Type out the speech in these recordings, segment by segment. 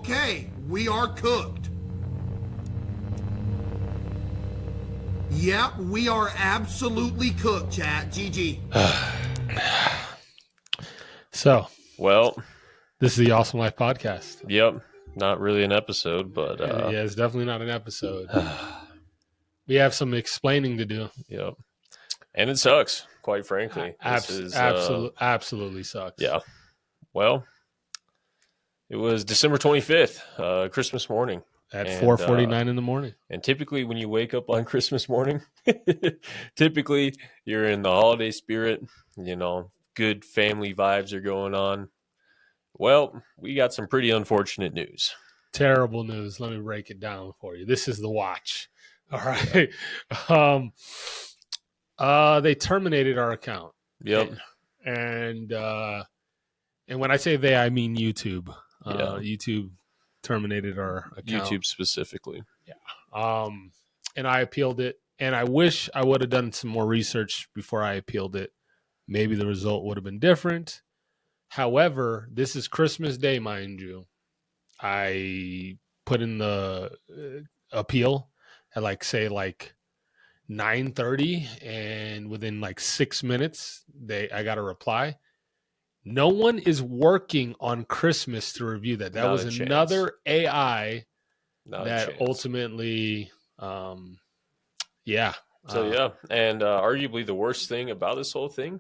Okay, we are cooked. Yep, we are absolutely cooked, chat. GG. So, Well, this is the Awesome Life Podcast. yep. Not really an episode, but Yeah, it's definitely not an episode. We have some explaining to do. yep. And it sucks, quite frankly. Absolutely sucks. Yeah. Well, it was December 25th, Christmas morning. At 4:49 in the morning. And typically when you wake up on Christmas morning, typically you're in the holiday spirit, good family vibes are going on. Well, we got some pretty unfortunate news. Terrible news. Let me break it down for you. This is the watch. All right. They terminated our account. Yep. And when I say they, I mean YouTube. YouTube terminated our account. YouTube specifically. Yeah. And I appealed it. And I wish I would have done some more research before I appealed it. Maybe the result would have been different. However, this is Christmas Day, mind you. I put in the appeal at 9:30, and within 6 minutes, I got a reply. No one is working on Christmas to review that. That was another AI that ultimately, and arguably the worst thing about this whole thing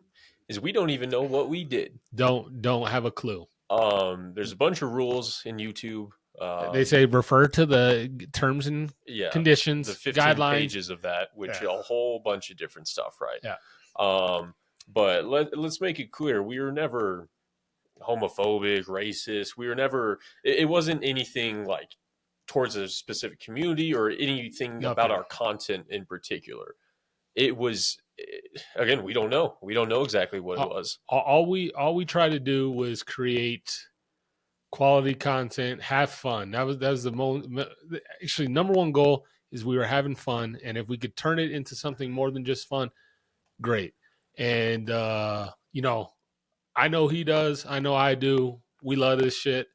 is we don't even know what we did. Don't have a clue. There's a bunch of rules in YouTube. They say refer to the terms and conditions, the 15 guidelines. pages of that, which a whole bunch of different stuff, right? Yeah. But let's make it clear, we were never homophobic, racist. We were never. It wasn't anything towards a specific community or anything about our content in particular. It was, again, we don't know. We don't know exactly what it was. All we tried to do was create quality content, have fun. That was the actually number one goal is we were having fun, and if we could turn it into something more than just fun, great. And I know he does. I know I do. We love this shit.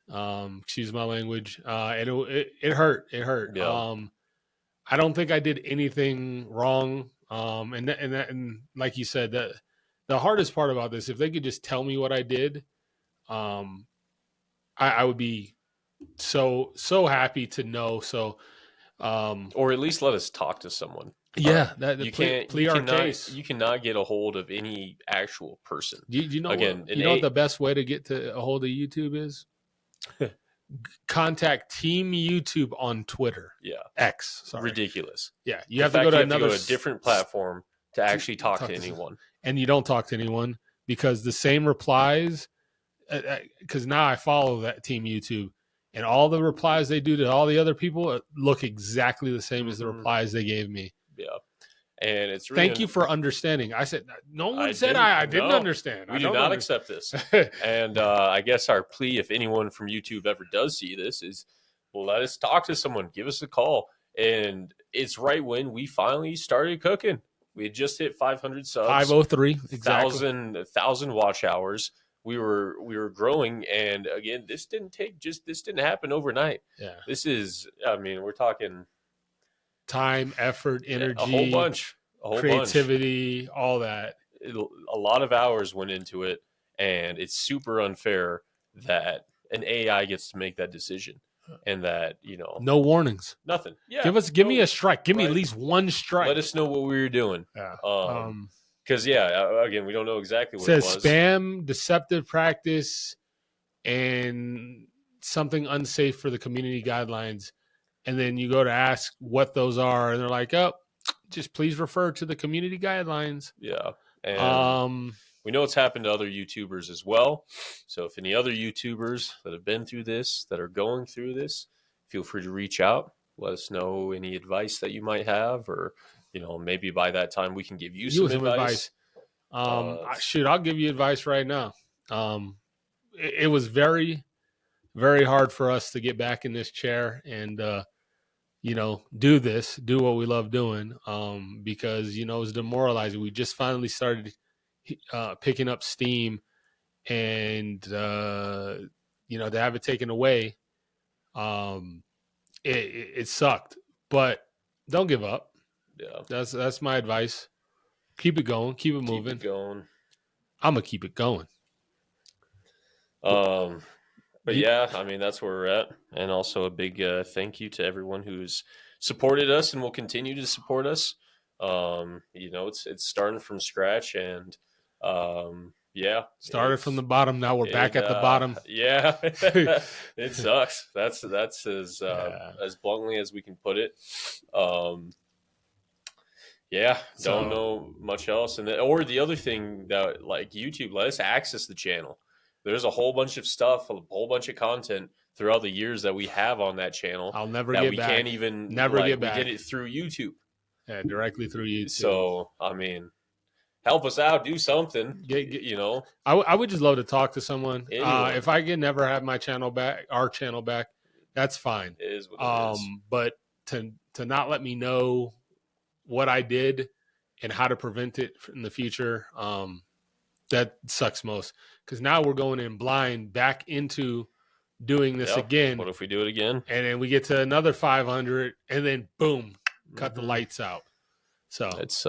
Excuse my language. And it hurt. It hurt. Yeah. I don't think I did anything wrong. And like you said, that the hardest part about this, if they could just tell me what I did, I would be so happy to know. So, or at least let us talk to someone. Yeah, you cannot get a hold of any actual person. You know what the best way to get a hold of YouTube is? Contact Team YouTube on Twitter. Yeah. X. Sorry. Ridiculous. Yeah. You have to go to a different platform to actually talk to anyone. And you don't talk to anyone because the same replies, because now I follow that Team YouTube, and all the replies they do to all the other people look exactly the same as the replies they gave me. Yeah. And it's really thank you for understanding. I said, no one said I didn't understand. We do not accept this. And I guess our plea, if anyone from YouTube ever does see this, is let us talk to someone. Give us a call. And it's right when we finally started cooking. We had just hit 500 subs. 503. Exactly. 1,000 watch hours. We were growing. And again, this didn't happen overnight. Yeah. This is, we're talking time, effort, energy, a whole bunch, creativity, all that. A lot of hours went into it, and it's super unfair that an AI gets to make that decision, and that no warnings, nothing. Yeah, give me a strike. Give me at least one strike. Let us know what we were doing. Yeah. Because again, we don't know exactly what it was. Says spam, deceptive practice, and something unsafe for the community guidelines. And then you go to ask what those are, and they're like, "Oh, just please refer to the community guidelines." Yeah, and we know it's happened to other YouTubers as well. So if any other YouTubers that have been through this, that are going through this, feel free to reach out. Let us know any advice that you might have, or maybe by that time we can give you some advice. I'll give you advice right now. It was very, very hard for us to get back in this chair and do what we love doing, because, it was demoralizing. We just finally started picking up steam, and, to have it taken away, It sucked, but don't give up. Yeah. That's my advice. Keep it going. Keep it moving. Keep it going. I'm gonna keep it going. But yeah, I mean, that's where we're at. And also a big thank you to everyone who's supported us and will continue to support us. It's starting from scratch, and started from the bottom. Now we're back at the bottom. Yeah, it sucks. That's as bluntly as we can put it. Don't know much else. And or the other thing that, like, YouTube let us access the channel. There's a whole bunch of stuff, a whole bunch of content throughout the years that we have on that channel. I'll never that get we back. Can't even get back. We did it through YouTube. Yeah, directly through YouTube. So I mean, help us out. Do something. I would just love to talk to someone. Anyone. If I can never have my channel back, our channel back, that's fine. It is what it is. But to not let me know what I did and how to prevent it in the future, that sucks most. Because now we're going in blind back into doing this again. What if we do it again? And then we get to another 500, and then boom, cut the lights out. So it's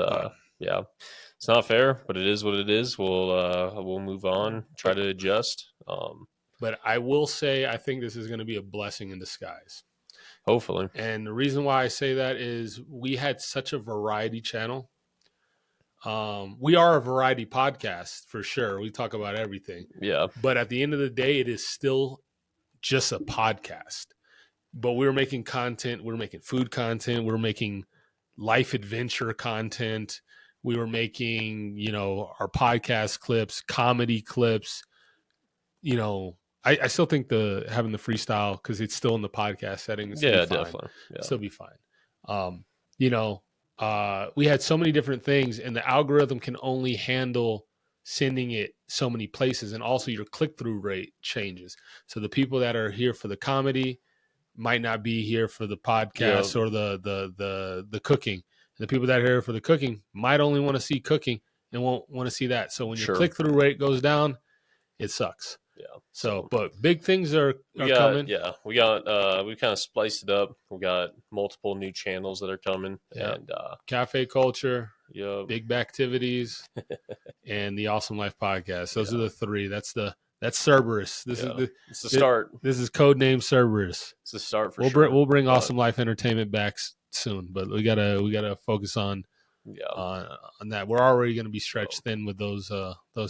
it's not fair, but it is what it is. We'll move on, try to adjust. But I will say, I think this is going to be a blessing in disguise. Hopefully. And the reason why I say that is we had such a variety channel. We are a variety podcast for sure. We talk about everything. Yeah. But at the end of the day, it is still just a podcast. But we're making content. We're making food content. We're making life adventure content. We were making, our podcast clips, comedy clips. I still think having the freestyle, because it's still in the podcast setting. Definitely. Yeah. Still be fine. We had so many different things, and the algorithm can only handle sending it so many places, and also your click-through rate changes. So the people that are here for the comedy might not be here for the podcast or the cooking. And the people that are here for the cooking might only want to see cooking and won't want to see that. So when your click-through rate goes down, it sucks. Yeah. So, but big things are coming. Yeah, we kind of spliced it up. We got multiple new channels that are coming, and cafe culture, big big activities, and the Awesome Life podcast. Those are the three. That's Cerberus. It's the start. This is codename Cerberus. It's the start for sure. We'll bring Awesome Life Entertainment back soon, but we gotta focus on that. We're already gonna be stretched thin with those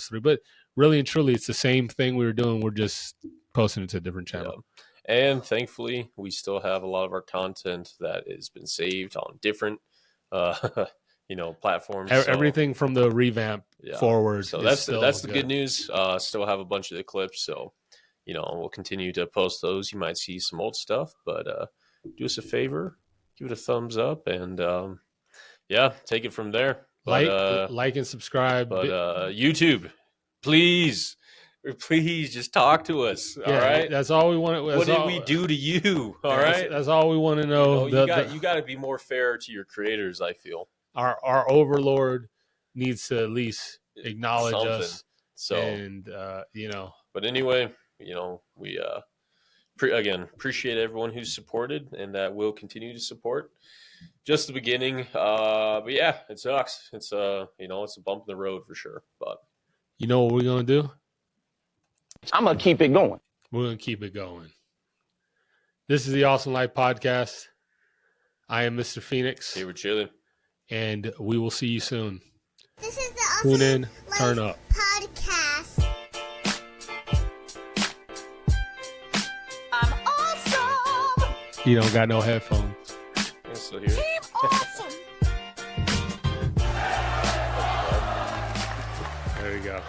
three, but really and truly, it's the same thing we were doing. We're just posting it to a different channel. Yeah. And thankfully, we still have a lot of our content that has been saved on different, platforms. Everything from the revamp forward. So that's the good news. Still have a bunch of the clips. So, we'll continue to post those. You might see some old stuff, but do us a favor, give it a thumbs up, and take it from there. But, like and subscribe. But YouTube. Please just talk to us. All right. That's all we want. What did we do to you? All right. That's all we want to know. You got to be more fair to your creators, I feel. Our overlord needs to at least acknowledge us. So, and But anyway, we appreciate everyone who's supported and that will continue to support. Just the beginning. But yeah, it sucks. It's it's a bump in the road for sure. But you know what we're going to do? I'm going to keep it going. We're going to keep it going. This is the Awesome Life Podcast. I am Mr. Phoenix. Hey, we're chilling. And we will see you soon. This is the Awesome Tune in, Life turn up. Podcast. I'm awesome. You don't got no headphones. I'm still here. Team awesome. There you go.